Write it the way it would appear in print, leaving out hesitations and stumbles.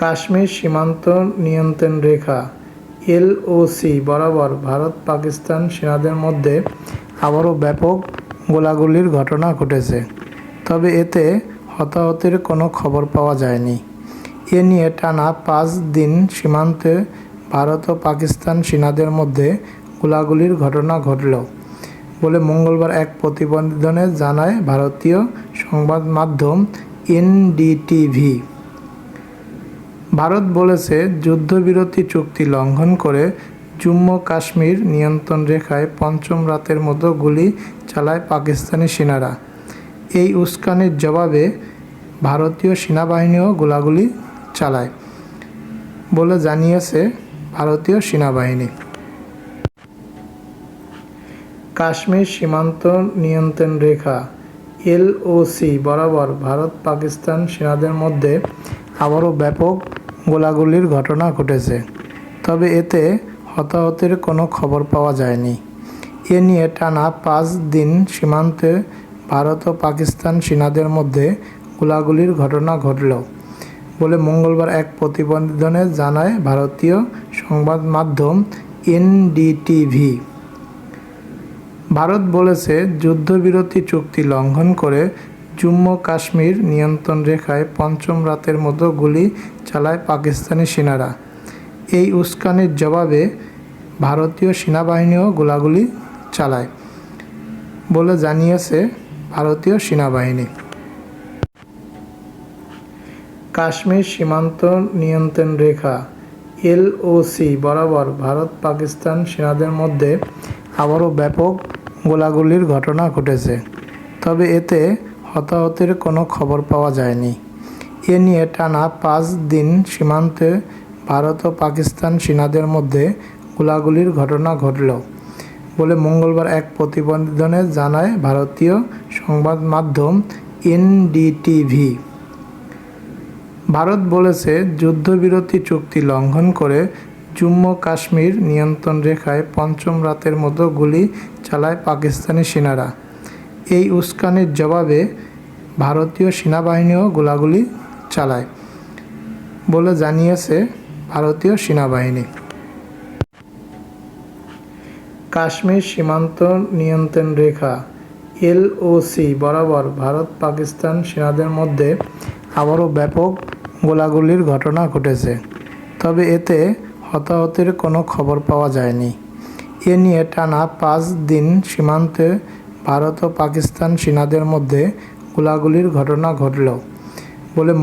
কাশ্মীর সীমান্ত নিয়ন্ত্রণ রেখা এলওসি বরাবর ভারত-পাকিস্তান সেনাদের মধ্যে আবারও ব্যাপক গোলাগুলির ঘটনা ঘটেছে, তবে এতে হতাহতের কোনো খবর পাওয়া যায়নি। এ নিয়ে টানা 5 দিন সীমান্তে ভারত ও পাকিস্তান সেনাদের মধ্যে গোলাগুলির ঘটনা ঘটল বলে মঙ্গলবার এক প্রতিবেদনে জানায় ভারতীয় সংবাদ মাধ্যম এনডিটিভি। ভারত বলেছে, যুদ্ধবিরতি চুক্তি লঙ্ঘন করে জম্মু কাশ্মীর নিয়ন্ত্রণ রেখায় পঞ্চম রাতের মতো গুলি চালায় পাকিস্তানি সেনারা। এই উস্কানির জবাবে ভারতীয় সেনাবাহিনীও গোলাগুলি চালায় বলে জানিয়েছে ভারতীয় সেনাবাহিনী। কাশ্মীর সীমান্ত নিয়ন্ত্রণ রেখা এলওসি বরাবর ভারত-পাকিস্তান সেনাদের মধ্যে আবারও ব্যাপক গোলাগুলির ঘটনা ঘটেছে, তবে এতে হতাহতের কোনো খবর পাওয়া যায়নি। এ নিয়ে টানা 5 দিন সীমান্তে ভারত ও পাকিস্তান সেনাদের মধ্যে গোলাগুলির ঘটনা ঘটল বলে মঙ্গলবার এক প্রতিবেদনে জানায় ভারতীয় সংবাদ মাধ্যম এনডিটিভি। ভারত বলেছে, যুদ্ধবিরতি চুক্তি লঙ্ঘন করে জম্মু কাশ্মীর নিয়ন্ত্রণ রেখায় পঞ্চম রাতের মতো গুলি চালায় পাকিস্তানি সেনারা। এই উস্কানির জবাবে ভারতীয় সেনাবাহিনীও গোলাগুলি চালায় বলে জানিয়েছে ভারতীয় সেনাবাহিনী। কাশ্মীর সীমান্ত নিয়ন্ত্রণ রেখা এলওসি বরাবর ভারত-পাকিস্তান সেনাদের মধ্যে আবারও ব্যাপক গোলাগুলির ঘটনা ঘটেছে, তবে এতে হতাহতের কোনো খবর পাওয়া যায়নি। এ নিয়ে টানা 5 দিন সীমান্তে ভারত ও পাকিস্তান সেনাদের মধ্যে গোলাগুলির ঘটনা ঘটল বলে মঙ্গলবার এক প্রতিবেদনে জানায় ভারতীয় সংবাদ মাধ্যম এনডিটিভি। ভারত বলেছে, যুদ্ধবিরতি চুক্তি লঙ্ঘন করে জম্মু কাশ্মীর নিয়ন্ত্রণ রেখায় পঞ্চম রাতের মতো গুলি চালায় পাকিস্তানি সেনারা। এই উস্কানির জবাবে ভারতীয় সেনাবাহিনীও গোলাগুলি চালায় বলে জানিয়েছে ভারতীয় সেনাবাহিনী। কাশ্মীর সীমান্ত নিয়ন্ত্রণ রেখা এলওসি বরাবর ভারত-পাকিস্তান সেনাদের মধ্যে আবারও ব্যাপক গোলাগুলির ঘটনা ঘটেছে, তবে এতে হতাহতের কোনো খবর পাওয়া যায়নি। এ নিয়ে টানা 5 দিন সীমান্তে ভারত ও পাকিস্তান সেনাদের মধ্যে গোলাগুলির ঘটনা ঘটল বলে